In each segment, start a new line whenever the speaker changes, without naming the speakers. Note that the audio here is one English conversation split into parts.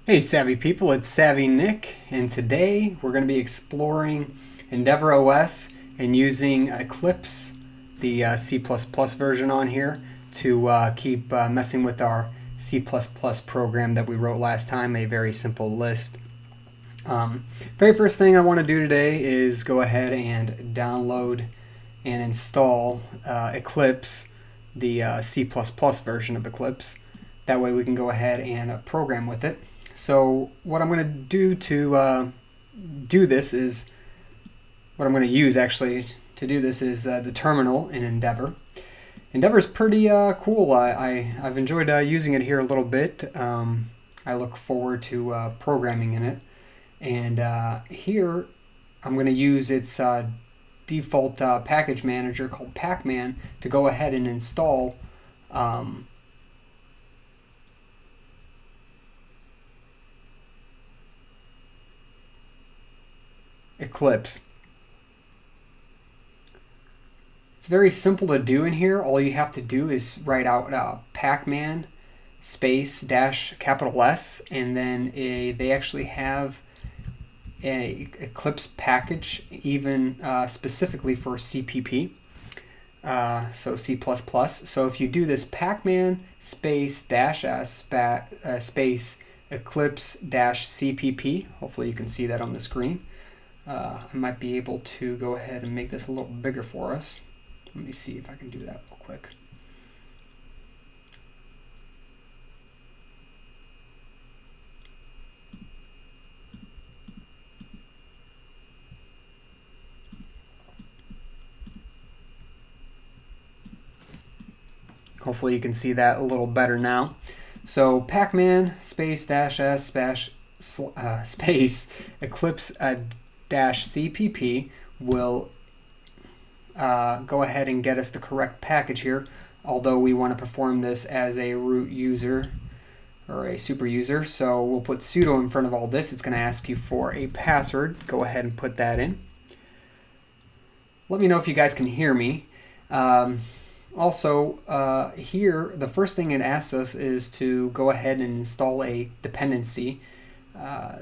Hey Savvy people, it's Savvy Nick, and today we're going to be exploring EndeavourOS and using Eclipse, the C++ version on here, to keep messing with our C++ program that we wrote last time, a very simple list. Very first thing I want to do today is go ahead and download and install Eclipse, the C++ version of Eclipse. That way we can go ahead and program with it. So what I'm going to do to do this is, what I'm going to use actually to do this is the terminal in Endeavour. Endeavour is pretty cool. I've enjoyed using it here a little bit. I look forward to programming in it. And here I'm going to use its default package manager called Pacman to go ahead and install Eclipse. It's very simple to do in here. All you have to do is write out Pacman space dash capital S, and then they actually have an Eclipse package even specifically for CPP, so C++. So if you do this Pacman space dash S space Eclipse dash CPP, hopefully you can see that on the screen. I might be able to go ahead and make this a little bigger for us. Let me see if I can do that real quick. Hopefully you can see that a little better now. So Pacman space dash S space Eclipse dash CPP will go ahead and get us the correct package here, although we want to perform this as a root user or a super user. So we'll put sudo in front of all this. It's going to ask you for a password. Go ahead and put that in. Let me know if you guys can hear me. Also, here, the first thing it asks us is to go ahead and install a dependency.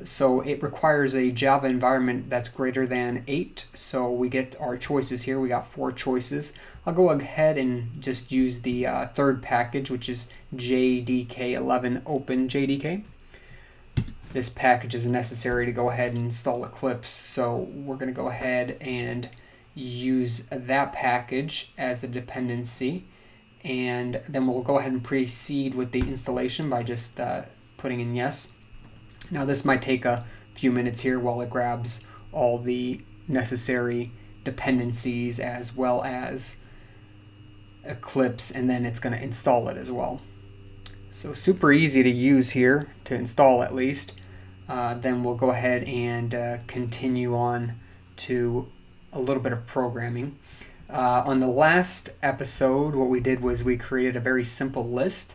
So it requires a Java environment that's greater than 8. So we get our choices here. We got 4 choices. I'll go ahead and just use the third package, which is JDK11 Open JDK. This package is necessary to go ahead and install Eclipse. So we're going to go ahead and use that package as the dependency. And then we'll go ahead and proceed with the installation by just putting in yes. Now this might take a few minutes here while it grabs all the necessary dependencies as well as Eclipse, and then it's going to install it as well. So super easy to use here, to install at least. Then we'll go ahead and continue on to a little bit of programming. On the last episode, what we did was we created a very simple list.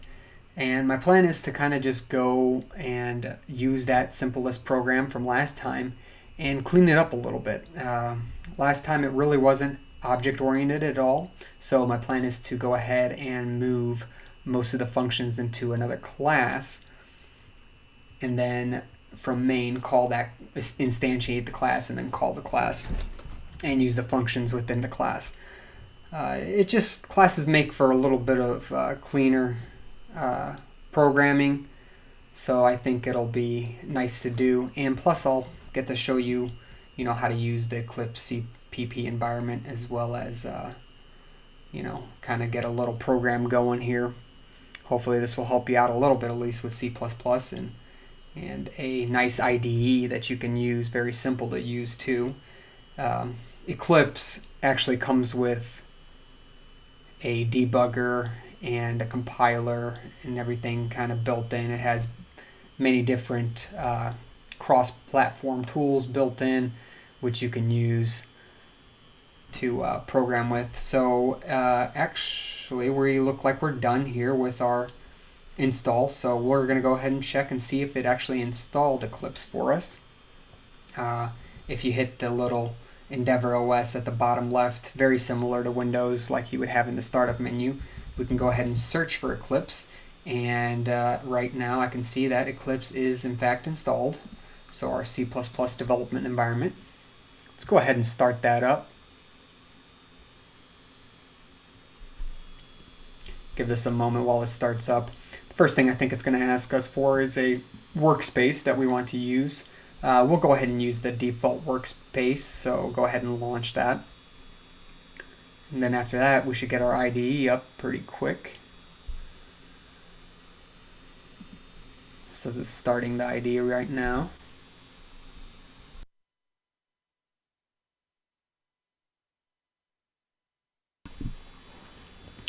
And my plan is to kind of just go and use that SimpleList program from last time and clean it up a little bit. Last time it really wasn't object-oriented at all, so my plan is to go ahead and move most of the functions into another class, and then from main call that, instantiate the class, and then call the class and use the functions within the class. Classes make for a little bit of cleaner programming, so I think it'll be nice to do, and plus I'll get to show you how to use the Eclipse CPP environment, as well as kind of get a little program going here. Hopefully this will help you out a little bit, at least with C++, and a nice IDE that you can use, very simple to use too. Eclipse actually comes with a debugger and a compiler and everything kind of built in. It has many different cross-platform tools built in, which you can use to program with. So actually we look like we're done here with our install. So we're going to go ahead and check and see if it actually installed Eclipse for us. If you hit the little EndeavourOS at the bottom left, very similar to Windows like you would have in the startup menu, we can go ahead and search for Eclipse, And right now I can see that Eclipse is in fact installed. So our C++ development environment. Let's go ahead and start that up. Give this a moment while it starts up. The first thing I think it's going to ask us for is a workspace that we want to use. We'll go ahead and use the default workspace, so go ahead and launch that. And then after that, we should get our IDE up pretty quick. So it's starting the IDE right now.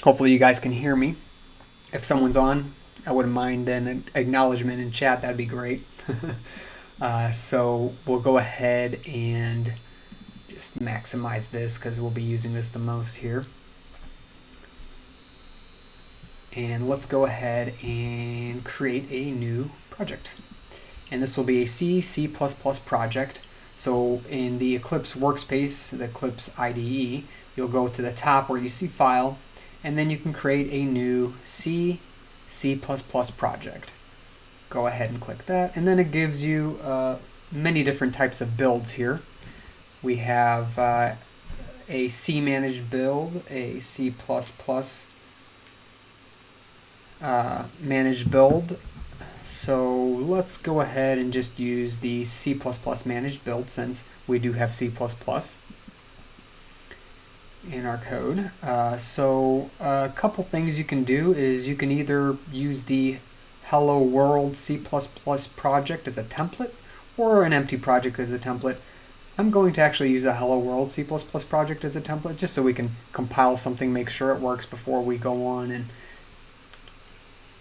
Hopefully you guys can hear me. If someone's on, I wouldn't mind an acknowledgement in chat. That'd be great. So we'll go ahead and just maximize this because we'll be using this the most here. And let's go ahead and create a new project. And this will be a C++ project. So in the Eclipse workspace, the Eclipse IDE, you'll go to the top where you see File, and then you can create a new C++ project. Go ahead and click that, and then it gives you many different types of builds here. We have a C managed build, a C++ managed build. So let's go ahead and just use the C++ managed build since we do have C++ in our code. So a couple things you can do is you can either use the Hello World C++ project as a template or an empty project as a template. I'm going to actually use a Hello World C++ project as a template just so we can compile something, make sure it works before we go on and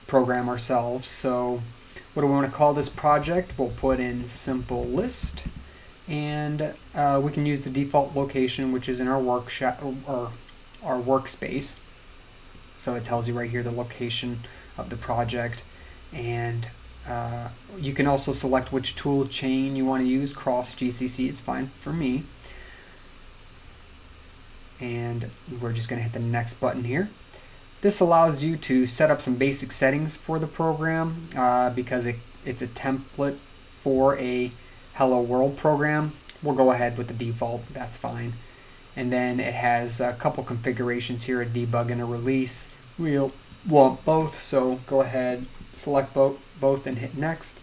program ourselves. So what do we want to call this project? We'll put in SimpleList, and we can use the default location, which is in our workspace. So it tells you right here the location of the project, and you can also select which tool chain you want to use. Cross GCC is fine for me. And we're just going to hit the next button here. This allows you to set up some basic settings for the program because it's a template for a Hello World program. We'll go ahead with the default, that's fine. And then it has a couple configurations here, a debug and a release. We'll want both, so go ahead, select both and hit next.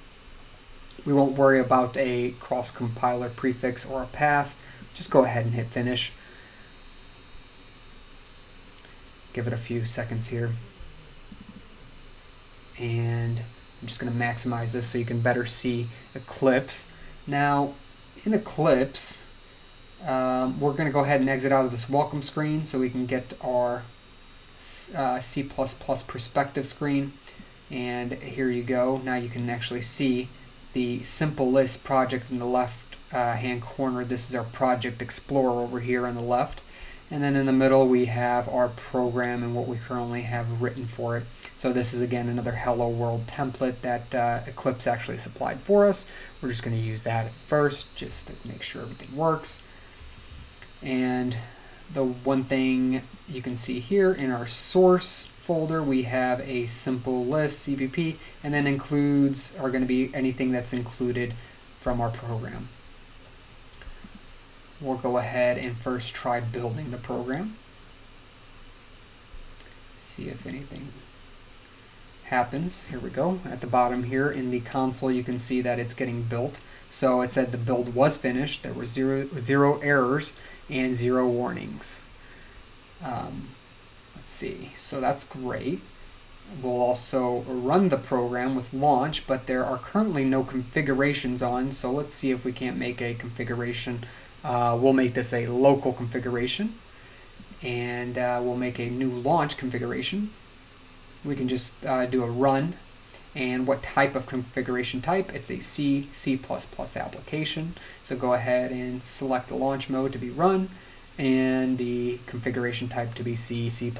We won't worry about a cross-compiler prefix or a path. Just go ahead and hit finish. Give it a few seconds here. And I'm just going to maximize this so you can better see Eclipse. Now, in Eclipse, we're going to go ahead and exit out of this welcome screen so we can get our C++ perspective screen. And here you go. Now you can actually see the SimpleList project in the left hand corner. This is our project Explorer over here on the left. And then in the middle we have our program and what we currently have written for it. So this is again another Hello World template that Eclipse actually supplied for us. We're just going to use that at first just to make sure everything works. And the one thing you can see here in our source folder, we have a SimpleList.cpp, and then includes are going to be anything that's included from our program. We'll go ahead and first try building the program. See if anything happens. Here we go. At the bottom here in the console, you can see that it's getting built. So it said the build was finished. There were zero errors and 0 warnings. Let's see. So that's great. We'll also run the program with launch, but there are currently no configurations on. So let's see if we can't make a configuration. We'll make this a local configuration, and we'll make a new launch configuration. We can just do a run, and what type of configuration type? It's a C++ application. So go ahead and select the launch mode to be run, and the configuration type to be C++.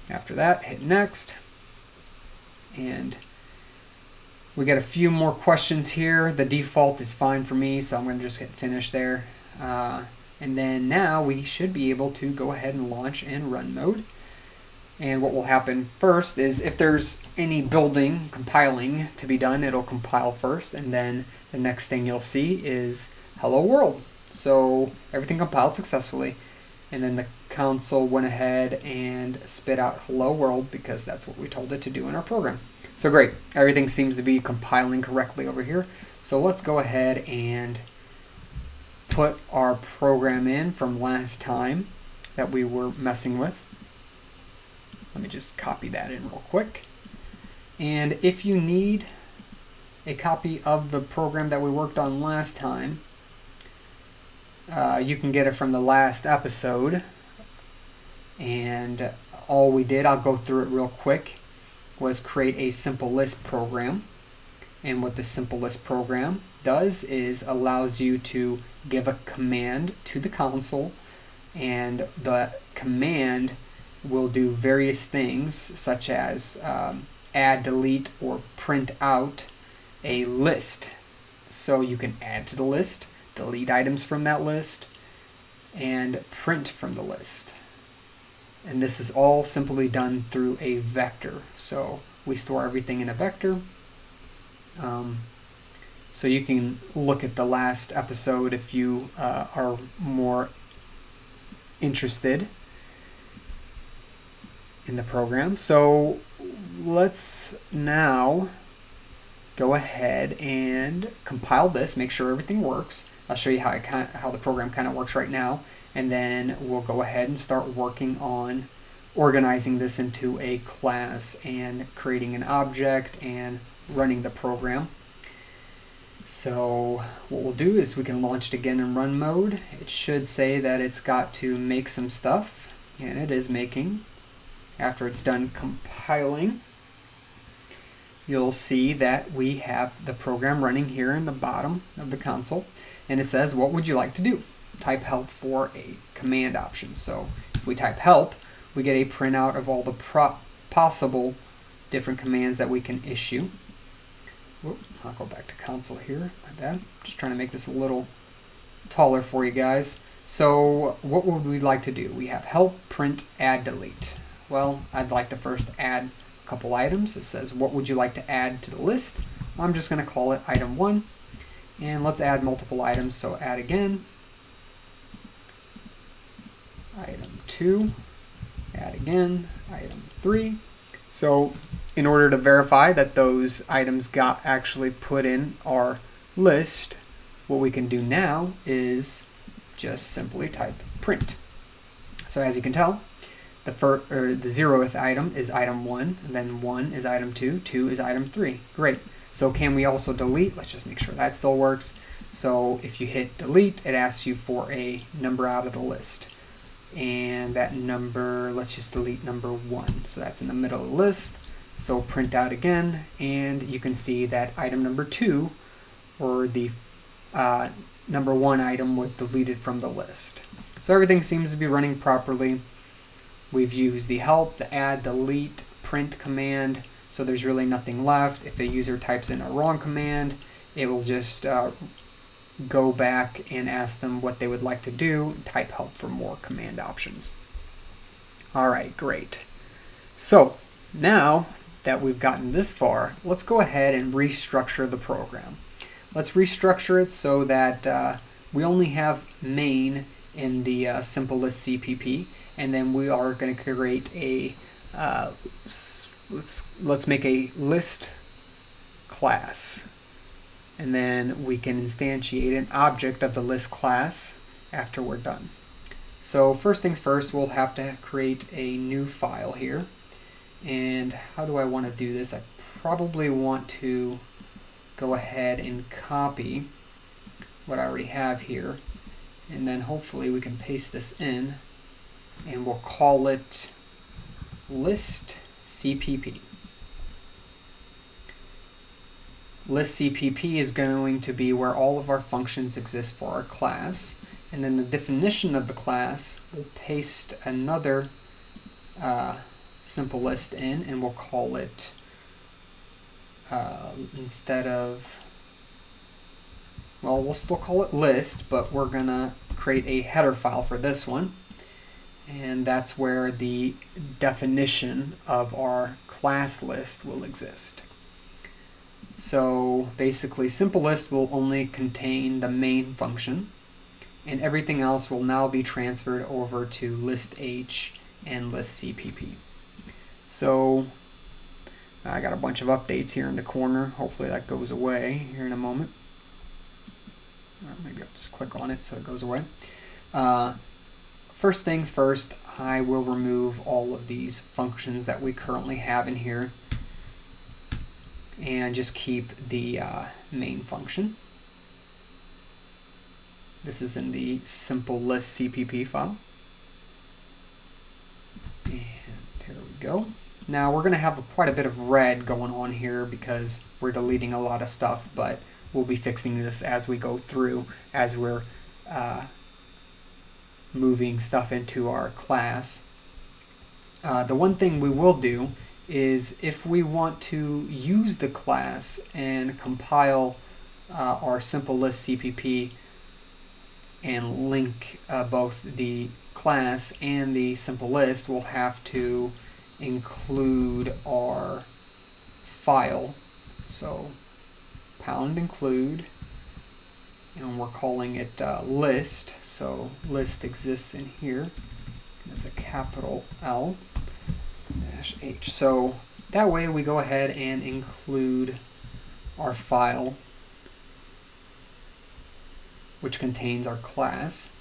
After that, hit next, and we got a few more questions here. The default is fine for me, so I'm going to just hit finish there. And then now we should be able to go ahead and launch in run mode. And what will happen first is if there's any building, compiling to be done, it'll compile first, and then the next thing you'll see is hello world. So everything compiled successfully, and then the console went ahead and spit out hello world because that's what we told it to do in our program. So great, everything seems to be compiling correctly over here. So let's go ahead and put our program in from last time that we were messing with. Let me just copy that in real quick. And if you need a copy of the program that we worked on last time, you can get it from the last episode. And all we did, I'll go through it real quick, was create a SimpleList program. And what the SimpleList program does is allows you to give a command to the console, and the command will do various things such as add, delete, or print out a list. So you can add to the list, delete items from that list, and print from the list. And this is all simply done through a vector. So we store everything in a vector. So you can look at the last episode if you are more interested in the program. So let's now go ahead and compile this, make sure everything works. I'll show you how the program kind of works right now, and then we'll go ahead and start working on organizing this into a class and creating an object and running the program. So what we'll do is we can launch it again in run mode. It should say that it's got to make some stuff, and it is making. After it's done compiling, you'll see that we have the program running here in the bottom of the console, and it says, what would you like to do? Type help for a command option. So if we type help, we get a printout of all the possible different commands that we can issue. Whoop, I'll go back to console here, my bad. Just trying to make this a little taller for you guys. So what would we like to do? We have help, print, add, delete. Well, I'd like to first add a couple items. It says, what would you like to add to the list? I'm just going to call it item 1. And let's add multiple items. So add again. Item 2. Add again. Item 3. So in order to verify that those items got actually put in our list, what we can do now is just simply type print. So as you can tell, the 0th item is item 1, and then 1 is item 2, 2 is item 3. Great. So can we also delete? Let's just make sure that still works. So if you hit delete, it asks you for a number out of the list. And that number, let's just delete number 1. So that's in the middle of the list. So print out again, and you can see that item number 2, or the number 1 item, was deleted from the list. So everything seems to be running properly. We've used the help, the add, delete, print command, so there's really nothing left. If a user types in a wrong command, it will just go back and ask them what they would like to do, and type help for more command options. All right, great. So now that we've gotten this far, let's go ahead and restructure the program. Let's restructure it so that we only have main in the SimpleList.cpp, and then we are going to create a let's make a list class, and then we can instantiate an object of the list class after we're done. So first things first, we'll have to create a new file here. And how do I want to do this? I probably want to go ahead and copy what I already have here, and then hopefully we can paste this in, and we'll call it list.cpp. List.cpp is going to be where all of our functions exist for our class, and then the definition of the class, we'll paste another simple list in, and we'll call it instead of, well, we'll still call it list, but we're gonna create a header file for this one, and that's where the definition of our class list will exist. So basically, SimpleList will only contain the main function, and everything else will now be transferred over to list.h and list.cpp. So I got a bunch of updates here in the corner. Hopefully that goes away here in a moment. Or maybe I'll just click on it so it goes away. First things first, I will remove all of these functions that we currently have in here and just keep the main function. This is in the SimpleList.cpp file. And here we go. Now we're going to have quite a bit of red going on here because we're deleting a lot of stuff, but we'll be fixing this as we go through, as we're moving stuff into our class. The one thing we will do is if we want to use the class and compile our SimpleList.cpp and link both the class and the SimpleList, we'll have to include our file. So #include, and we're calling it list. So list exists in here. That's a capital L -H. So that way we go ahead and include our file, which contains our class.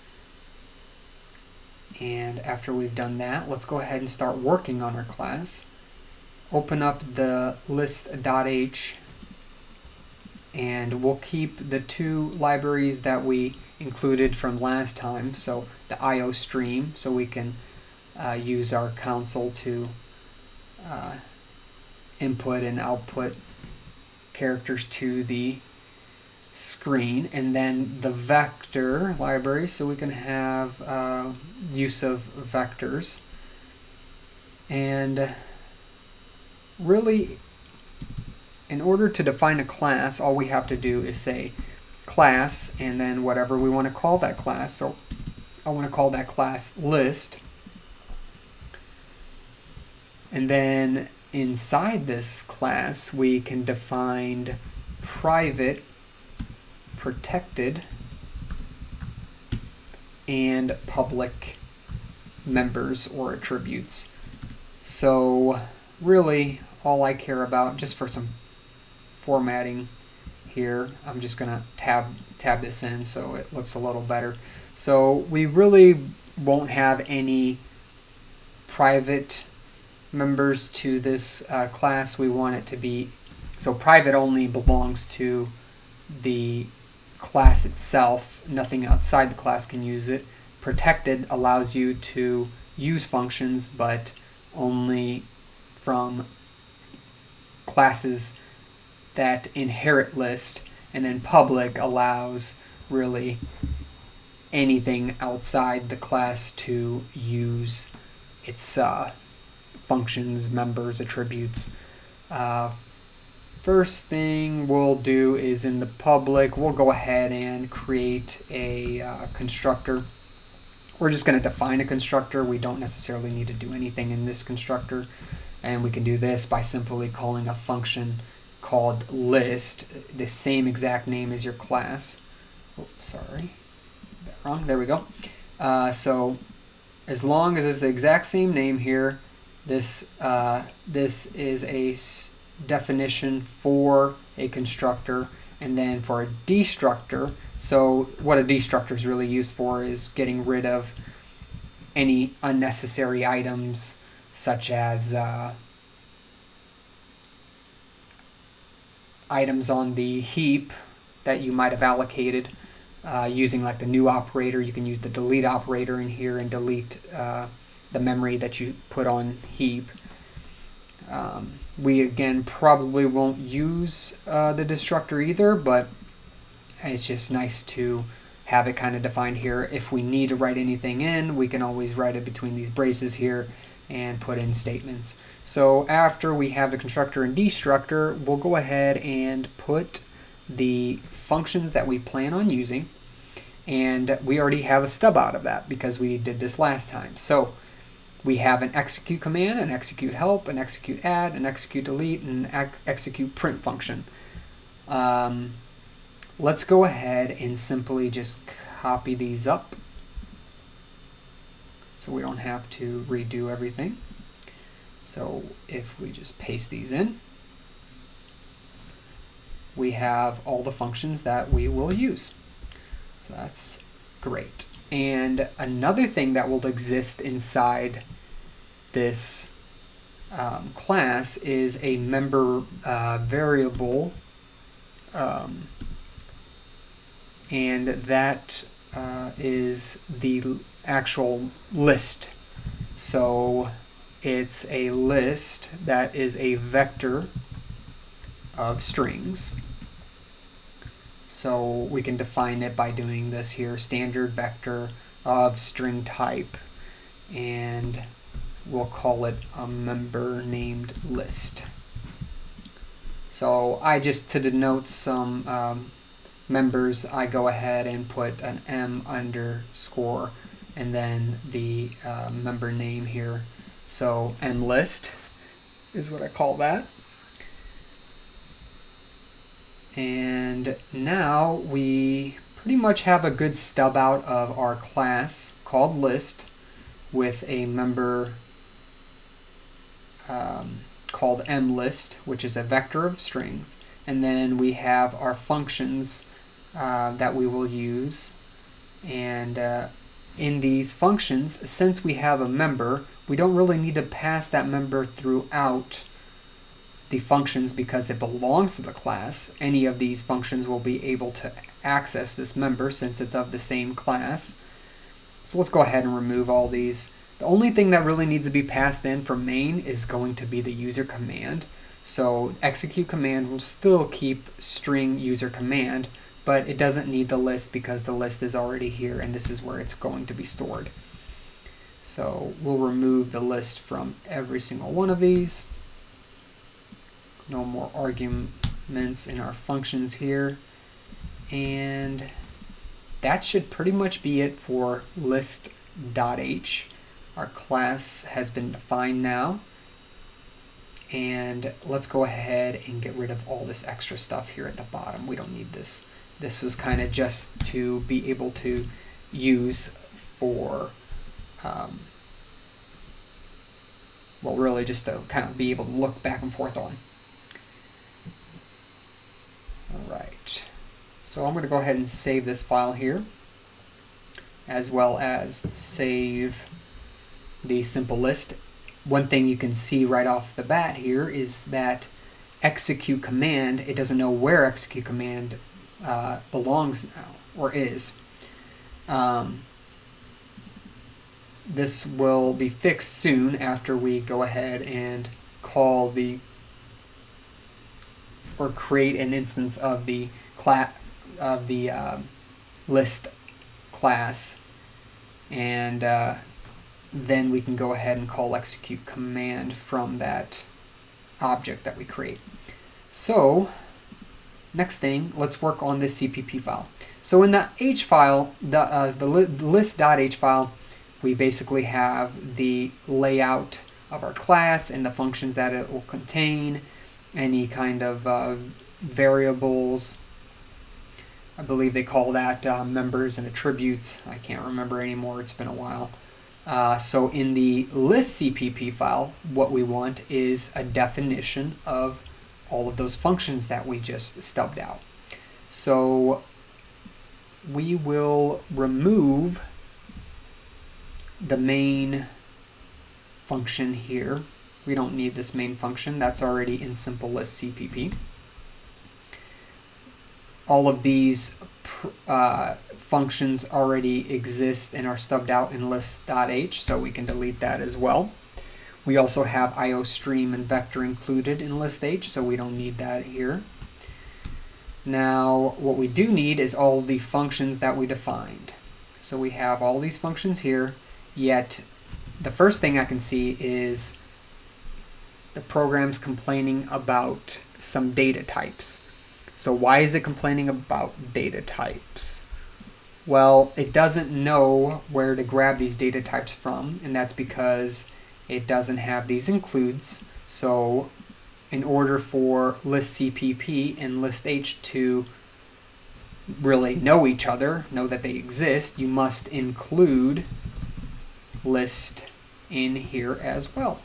And after we've done that, let's go ahead and start working on our class. Open up the list.h, and we'll keep the two libraries that we included from last time. So the IO stream, so we can use our console to input and output characters to the screen, and then the vector library, so we can have use of vectors. And really, in order to define a class, all we have to do is say class and then whatever we want to call that class. So I want to call that class list, and then inside this class we can define private, protected, and public members or attributes. So really all I care about, just for some formatting here, I'm just gonna tab this in so it looks a little better. So we really won't have any private members to this class. We want it to be, so private only belongs to the class itself. Nothing outside the class can use it. Protected allows you to use functions, but only from classes that inherit list. And then public allows really anything outside the class to use its functions, members, attributes. First thing we'll do is in the public, we'll go ahead and create a constructor. We're just going to define a constructor. We don't necessarily need to do anything in this constructor. And we can do this by simply calling a function called list, the same exact name as your class. Oops, sorry, that wrong. There we go. So as long as it's the exact same name here, this is a definition for a constructor. And then for a destructor, so what a destructor is really used for is getting rid of any unnecessary items, such as items on the heap that you might have allocated using like the new operator. You can use the delete operator in here and delete the memory that you put on heap. We again probably won't use the destructor either, but it's just nice to have it kind of defined here. If we need to write anything in, we can always write it between these braces here and put in statements. So after we have the constructor and destructor, we'll go ahead and put the functions that we plan on using. And we already have a stub out of that because we did this last time. So we have an execute command, an execute help, an execute add, an execute delete, and an execute print function. Let's go ahead and simply just copy these up so we don't have to redo everything. So if we just paste these in, we have all the functions that we will use. So that's great. And another thing that will exist inside this class is a member variable, and that is the actual list. So it's a list that is a vector of strings. So we can define it by doing this here, standard vector of string type, and we'll call it a member named list. So I just, to denote some members, I go ahead and put an M underscore and then the member name here. So mlist is what I call that. And now we pretty much have a good stub out of our class called list with a member called mlist, which is a vector of strings. And then we have our functions that we will use. And in these functions, since we have a member, we don't really need to pass that member throughout the functions because it belongs to the class. Any of these functions will be able to access this member since it's of the same class. So let's go ahead and remove all these. The only thing that really needs to be passed in from main is going to be the user command. So execute command will still keep string user command, but it doesn't need the list because the list is already here and this is where it's going to be stored. So we'll remove the list from every single one of these. No more arguments in our functions here. And that should pretty much be it for list.h. Our class has been defined now. And let's go ahead and get rid of all this extra stuff here at the bottom. We don't need this. This was kind of just to be able to use for, well, really just to kind of be able to look back and forth on. Alright, so I'm going to go ahead and save this file here, as well as save the simple list. One thing you can see right off the bat here is that execute command, it doesn't know where execute command belongs now, or is. This will be fixed soon after we go ahead and call the or create an instance of the list class, and then we can go ahead and call execute command from that object that we create. So next thing, let's work on this CPP file. So in the H file, the list.h file, we basically have the layout of our class and the functions that it will contain, any kind of variables. I believe they call that members and attributes. I can't remember anymore, it's been a while. So in the list CPP file, what we want is a definition of all of those functions that we just stubbed out. So we will remove the main function here. We don't need this main function, that's already in SimpleList.cpp. All of these functions already exist and are stubbed out in list.h, so we can delete that as well. We also have IOStream and vector included in list.h, so we don't need that here. Now, what we do need is all the functions that we defined. So we have all these functions here, yet the first thing I can see is the program's complaining about some data types. So why is it complaining about data types? Well, it doesn't know where to grab these data types from, and that's because it doesn't have these includes. So in order for list.cpp and list.h to really know each other, know that they exist, you must include list in here as well.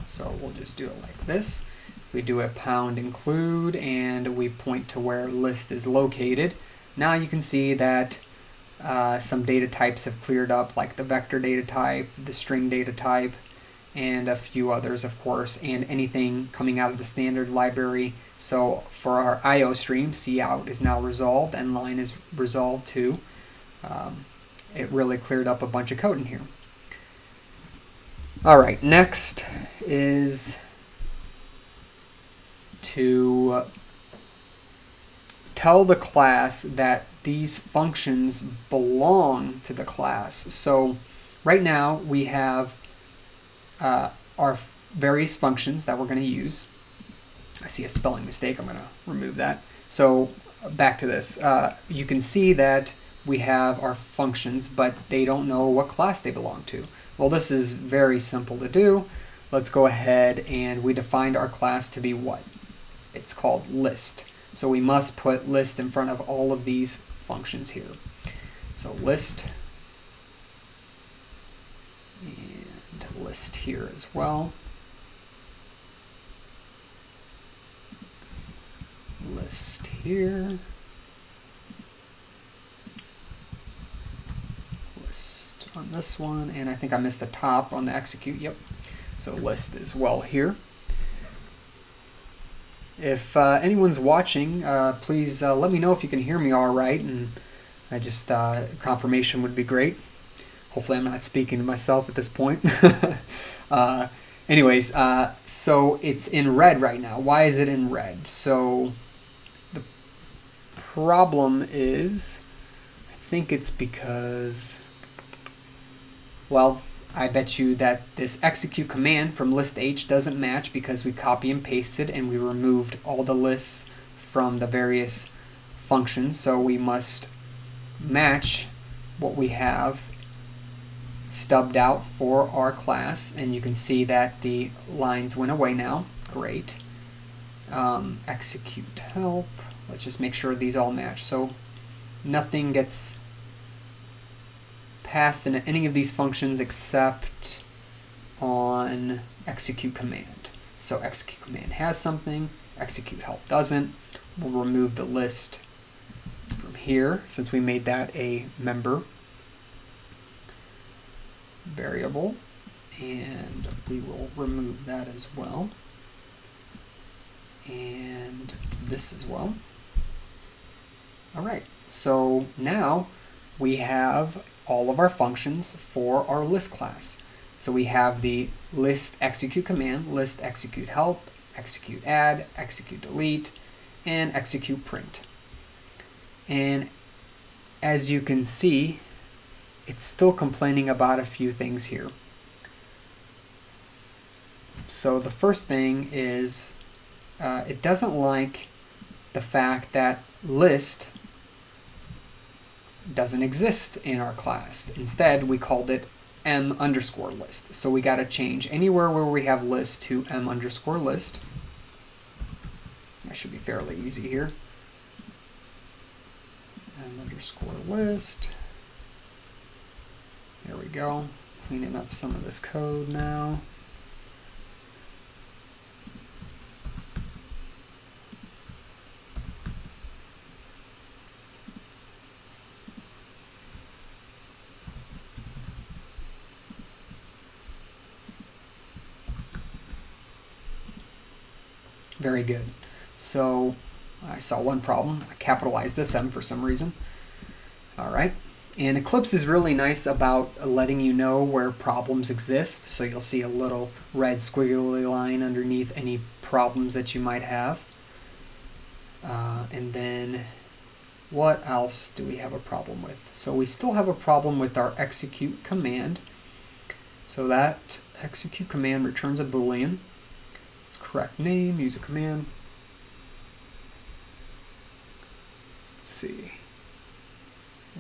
So we'll just do it like this. We do a pound include and we point to where list is located. Now you can see that some data types have cleared up, like the vector data type, the string data type, and a few others, of course, and anything coming out of the standard library. So for our IO stream, cout is now resolved, and line is resolved too. It really cleared up a bunch of code in here. All right, next is to tell the class that these functions belong to the class. So right now we have our various functions that we're going to use. I see a spelling mistake. I'm going to remove that. So back to this. You can see that we have our functions, but they don't know what class they belong to. Well, this is very simple to do. Let's go ahead and we defined our class to be what? It's called list. So we must put list in front of all of these functions here. So list and list here as well. List here. List on this one, and I think I missed the top on the execute. Yep. So list as well here. If anyone's watching, please let me know if you can hear me all right, and I just confirmation would be great. Hopefully I'm not speaking to myself at this point. Anyways, so it's in red right now. Why is it in red? So the problem is, I think it's because, well, I bet you that this execute command from list.h doesn't match because we copy and pasted and we removed all the lists from the various functions. So we must match what we have stubbed out for our class, and you can see that the lines went away now. Great. Execute help. Let's just make sure these all match. So nothing gets passed in any of these functions except on execute command. So execute command has something, execute help doesn't. We'll remove the list from here since we made that a member variable, and we will remove that as well, and this as well. All right, so now we have all of our functions for our list class. So we have the list execute command, list execute help, execute add, execute delete, and execute print. And as you can see, it's still complaining about a few things here. So the first thing is it doesn't like the fact that list doesn't exist in our class. Instead, we called it m_list. So we got to change anywhere where we have list to m_list. That should be fairly easy here. m_list. There we go. Cleaning up some of this code now. Very good. So I saw one problem. I capitalized this M for some reason. All right. And Eclipse is really nice about letting you know where problems exist. So you'll see a little red squiggly line underneath any problems that you might have. And then what else do we have a problem with? So we still have a problem with our execute command. So that execute command returns a Boolean. It's correct name, user command. Let's see.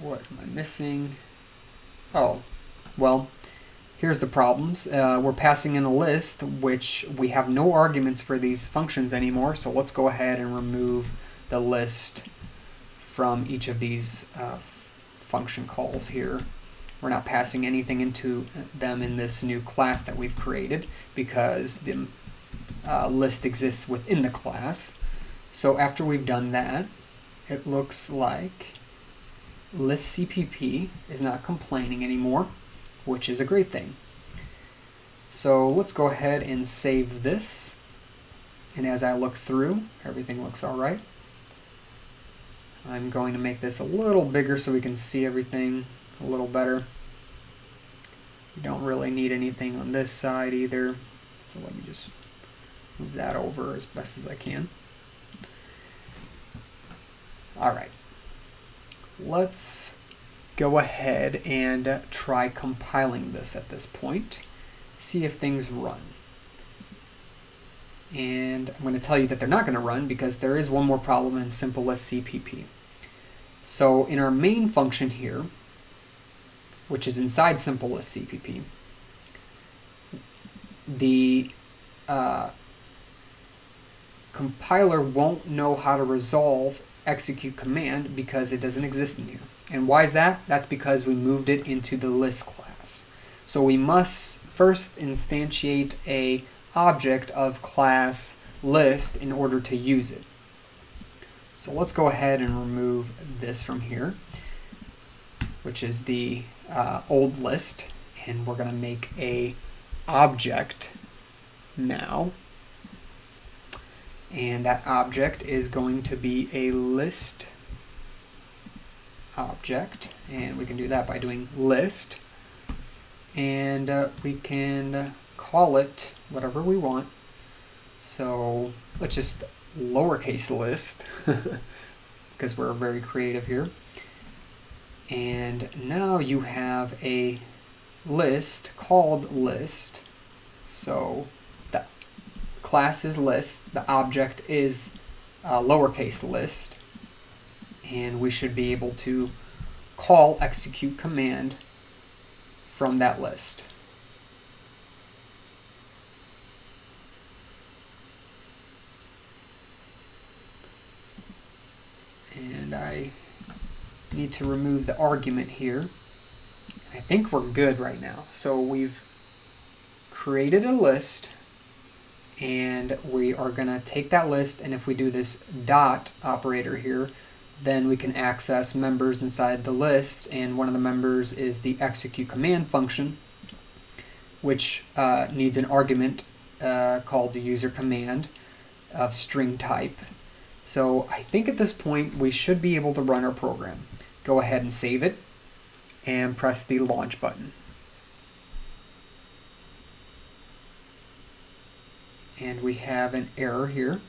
What am I missing? Oh, well, here's the problems. We're passing in a list, which we have no arguments for these functions anymore. So let's go ahead and remove the list from each of these function calls here. We're not passing anything into them in this new class that we've created because the list exists within the class. So after we've done that, it looks like list.cpp is not complaining anymore, which is a great thing. So let's go ahead and save this. And as I look through, everything looks all right. I'm going to make this a little bigger so we can see everything a little better. We don't really need anything on this side either. So let me just move that over as best as I can. All right. Let's go ahead and try compiling this at this point. See if things run. And I'm going to tell you that they're not going to run because there is one more problem in SimpleList.cpp. So in our main function here, which is inside SimpleList.cpp, the compiler won't know how to resolve execute command because it doesn't exist in here. And why is that? That's because we moved it into the list class. So we must first instantiate a object of class list in order to use it. So let's go ahead and remove this from here, which is the old list, and we're going to make a object now. And that object is going to be a list object, and we can do that by doing list, and we can call it whatever we want. So let's just lowercase list because we're very creative here. And now you have a list called list. So the class is list, the object is lowercase list, and we should be able to call execute command from that list. And I need to remove the argument here. I think we're good right now. So we've created a list, and we are going to take that list, and if we do this dot operator here, then we can access members inside the list, and one of the members is the execute command function, which needs an argument called the user command of string type. So I think at this point we should be able to run our program. Go ahead and save it and press the launch button. And we have an error here.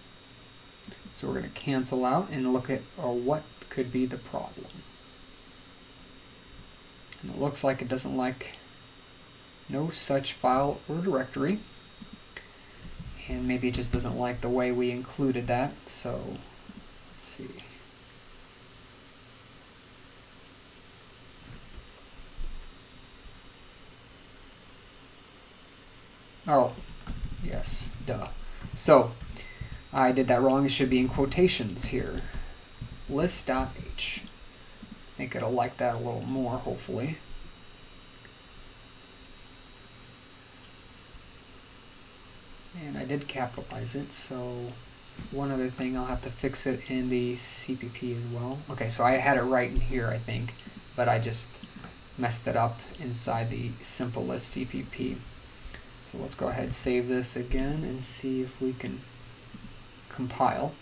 So we're going to cancel out and look at what could be the problem. And it looks like it doesn't like no such file or directory. And maybe it just doesn't like the way we included that. So let's see. Oh, yes, duh. So I did that wrong. It should be in quotations here. List.h. I think it'll like that a little more, hopefully. And I did capitalize it, so one other thing, I'll have to fix it in the CPP as well. Okay, so I had it right in here, I think, but I just messed it up inside the SimpleList.cpp. So let's go ahead and save this again and see if we can compile.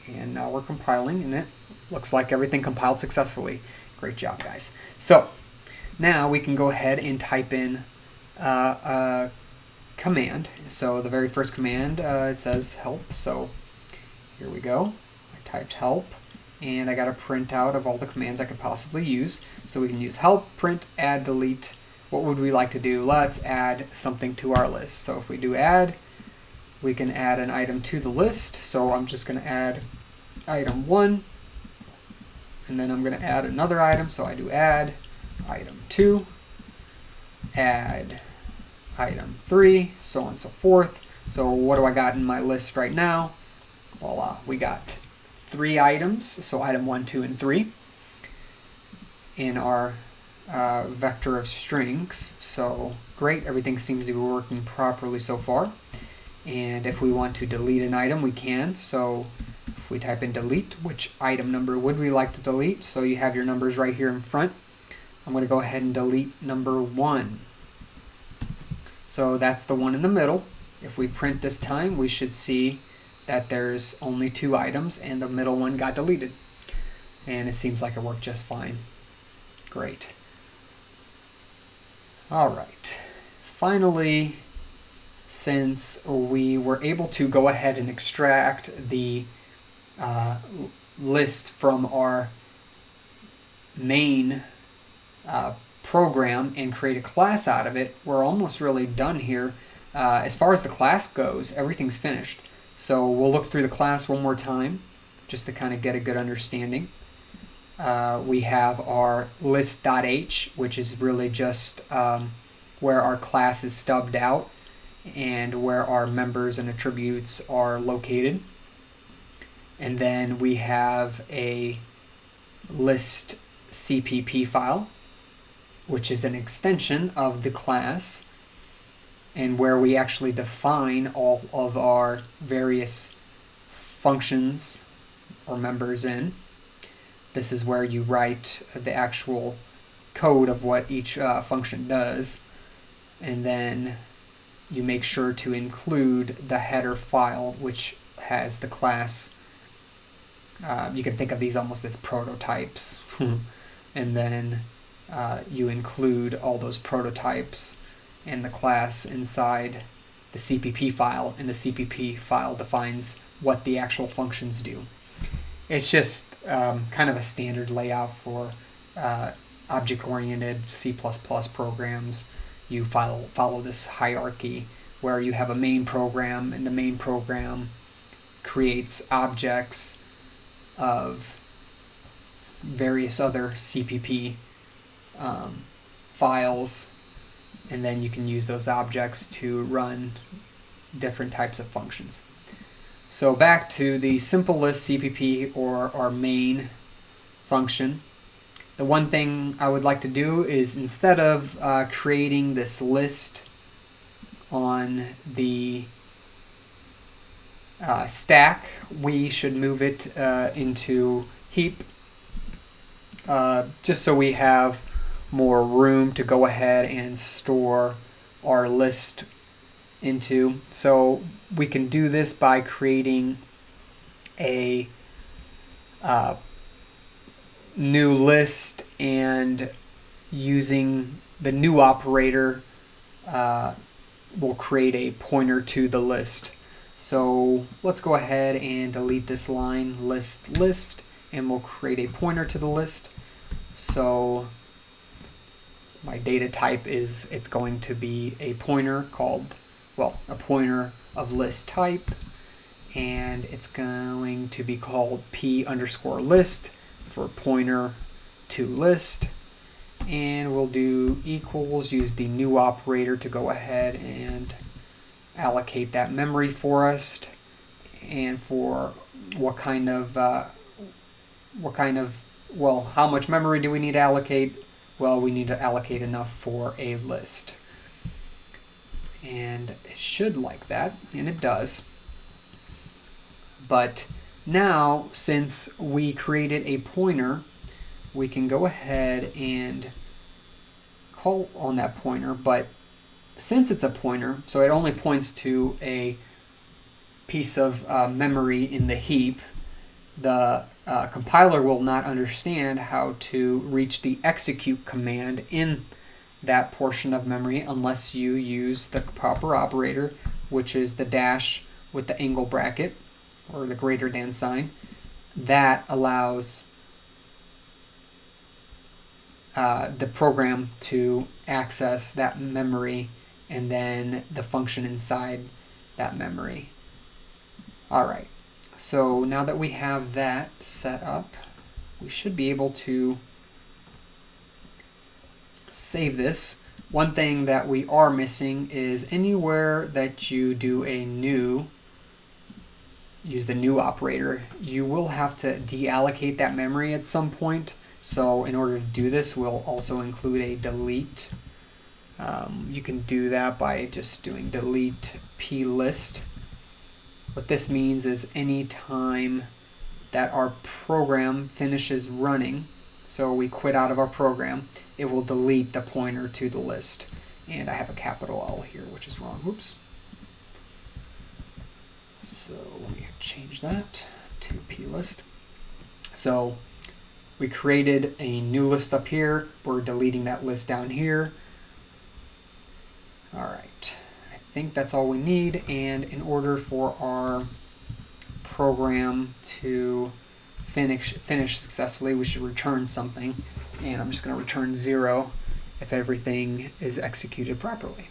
And now we're compiling, and it looks like everything compiled successfully. Great job, guys. So now we can go ahead and type in a command. So the very first command, it says help. So here we go. I typed help, and I got a printout of all the commands I could possibly use. So we can use help, print, add, delete. What would we like to do? Let's add something to our list. So if we do add, we can add an item to the list. So I'm just going to add item 1, and then I'm going to add another item. So I do add item 2, add item 3, so on and so forth. So what do I got in my list right now? Voila, we got 3 items, so item 1, 2, and 3 in our vector of strings. So great, everything seems to be working properly so far. And if we want to delete an item, we can. So if we type in delete, which item number would we like to delete? So you have your numbers right here in front. I'm going to go ahead and delete number 1. So that's the one in the middle. If we print this time, we should see that there's only 2 items and the middle one got deleted. And it seems like it worked just fine. Great. All right. Finally, since we were able to go ahead and extract the list from our main program and create a class out of it, we're almost really done here. As far as the class goes, everything's finished. So we'll look through the class one more time just to kind of get a good understanding. We have our list.h, which is really just where our class is stubbed out and where our members and attributes are located. And then we have a list.cpp file, which is an extension of the class, and where we actually define all of our various functions or members in. This is where you write the actual code of what each function does, and then you make sure to include the header file, which has the class. You can think of these almost as prototypes. And then you include all those prototypes and the class inside the CPP file, and the CPP file defines what the actual functions do. It's just kind of a standard layout for object-oriented C++ programs. You follow this hierarchy where you have a main program, and the main program creates objects of various other CPP files, and then you can use those objects to run different types of functions. So back to the SimpleList.cpp, or our main function. The one thing I would like to do is, instead of creating this list on the stack, we should move it into heap, just so we have more room to go ahead and store our list into. So we can do this by creating a new list, and using the new operator will create a pointer to the list. So let's go ahead and delete this line, list, and we'll create a pointer to the list. So my data type is, it's going to be a pointer called, well, a pointer of list type, and it's going to be called p_list for pointer to list. And we'll do equals, use the new operator to go ahead and allocate that memory for us, and for how much memory do we need to allocate? Well, we need to allocate enough for a list. And it should like that, and it does. But now, since we created a pointer, we can go ahead and call on that pointer, but since it's a pointer, so it only points to a piece of memory in the heap, the compiler will not understand how to reach the execute command in that portion of memory unless you use the proper operator, which is the dash with the angle bracket, or the greater than sign. That allows the program to access that memory, and then the function inside that memory. All right, so now that we have that set up, we should be able to save this. One thing that we are missing is anywhere that you do a new, use the new operator, you will have to deallocate that memory at some point. So in order to do this, we'll also include a delete. You can do that by just doing delete plist. What this means is any time that our program finishes running, so we quit out of our program, it will delete the pointer to the list. And I have a capital L here, which is wrong. Whoops. So let me change that to plist. So we created a new list up here. We're deleting that list down here. All right, I think that's all we need. And in order for our program to finish successfully, we should return something. And I'm just going to return 0 if everything is executed properly.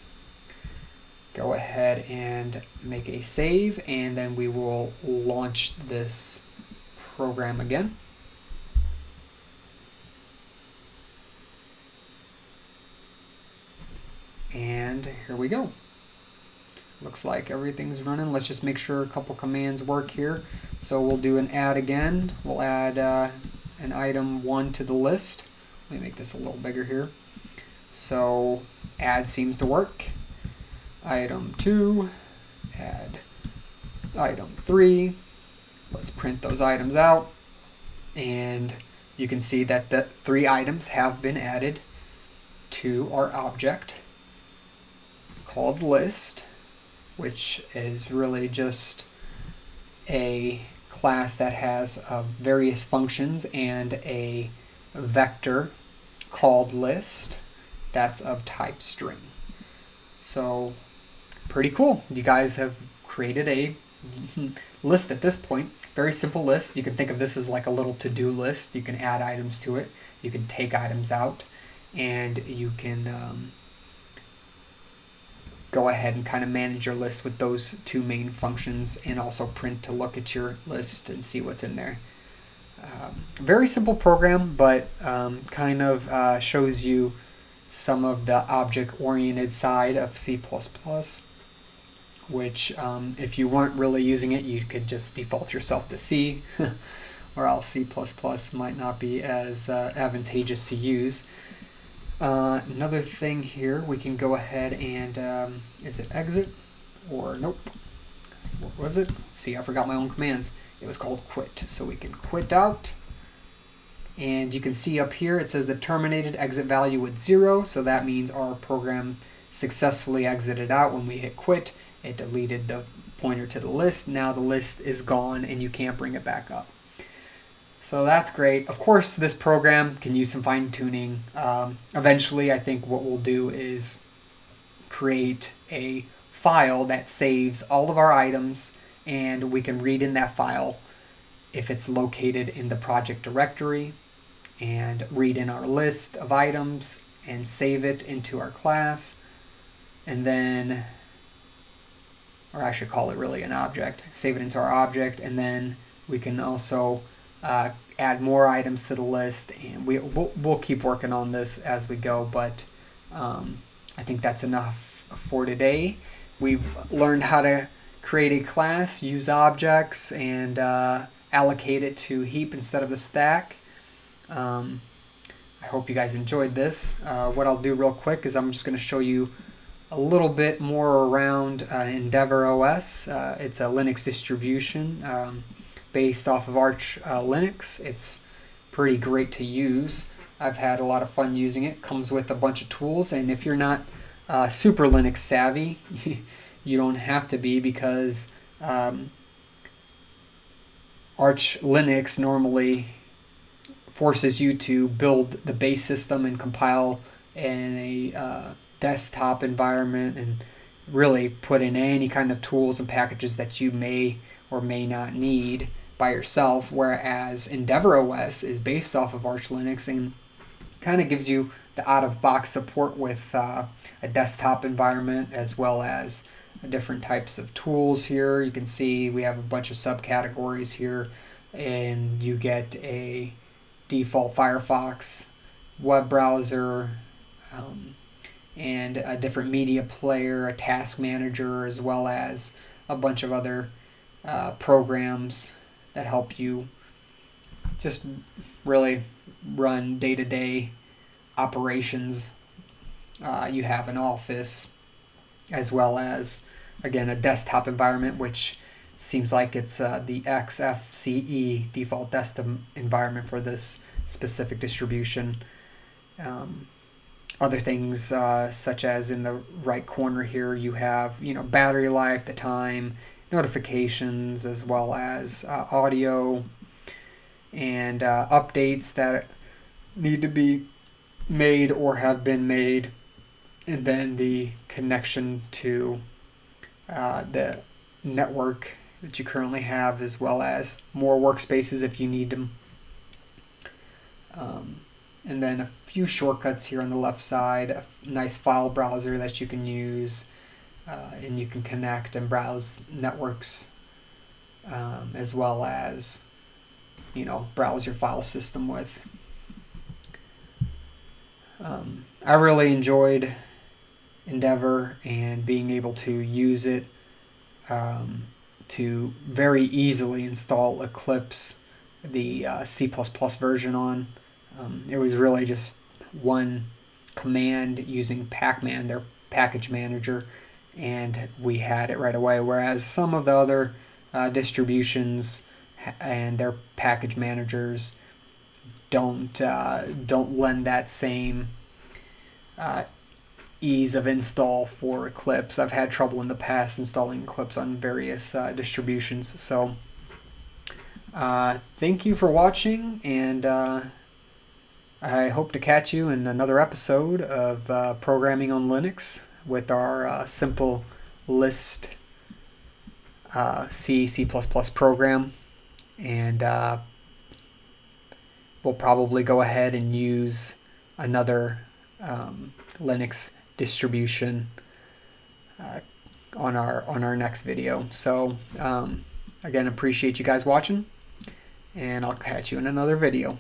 Go ahead and make a save, and then we will launch this program again. And here we go. Looks like everything's running. Let's just make sure a couple commands work here. So we'll do an add again. We'll add an item 1 to the list. Let me make this a little bigger here. So add seems to work. Item 2, add item 3. Let's print those items out. And you can see that the 3 items have been added to our object called list, which is really just a class that has various functions and a vector called list that's of type string. So pretty cool. You guys have created a list at this point. Very simple list. You can think of this as like a little to-do list. You can add items to it. You can take items out, and you can go ahead and kind of manage your list with those 2 main functions, and also print to look at your list and see what's in there. Very simple program, but kind of shows you some of the object-oriented side of C++, which if you weren't really using it, you could just default yourself to C, or else C++ might not be as advantageous to use. Another thing here, we can go ahead and, is it exit or nope? What was it? See, I forgot my own commands. It was called quit. So we can quit out. And you can see up here it says the terminated exit value with 0. So that means our program successfully exited out when we hit quit. It deleted the pointer to the list. Now the list is gone and you can't bring it back up. So that's great. Of course, this program can use some fine tuning. Eventually, I think what we'll do is create a file that saves all of our items, and we can read in that file if it's located in the project directory, and read in our list of items and save it into our class. And then, or I should call it really an object, save it into our object, and then we can also add more items to the list, and we'll keep working on this as we go, but I think that's enough for today. We've learned how to create a class, use objects, and allocate it to heap instead of the stack. I hope you guys enjoyed this. What I'll do real quick is I'm just going to show you a little bit more around EndeavourOS. It's a Linux distribution based off of Arch Linux. It's pretty great to use. I've had a lot of fun using it. Comes with a bunch of tools, and if you're not super Linux savvy, you don't have to be, because Arch Linux normally forces you to build the base system and compile in a desktop environment, and really put in any kind of tools and packages that you may or may not need by yourself, whereas EndeavourOS is based off of Arch Linux and kind of gives you the out-of-box support with a desktop environment, as well as different types of tools here. You can see we have a bunch of subcategories here, and you get a default Firefox web browser, and a different media player, a task manager, as well as a bunch of other programs that help you just really run day-to-day operations. You have an office, as well as, again, a desktop environment, which seems like it's the XFCE default desktop environment for this specific distribution. Other things such as in the right corner here, you have battery life, the time, notifications, as well as audio and updates that need to be made or have been made, and then the connection to the network that you currently have, as well as more workspaces if you need them. And then a few shortcuts here on the left side, a nice file browser that you can use, and you can connect and browse networks, as well as browse your file system with. I really enjoyed Endeavour and being able to use it to very easily install Eclipse, the C++ version on. It was really just one command using Pacman, their package manager, and we had it right away, whereas some of the other distributions and their package managers don't lend that same ease of install for Eclipse. I've had trouble in the past installing Eclipse on various distributions. So thank you for watching, and I hope to catch you in another episode of Programming on Linux with our SimpleList C++ program. And we'll probably go ahead and use another Linux distribution on our next video. So again, appreciate you guys watching, and I'll catch you in another video.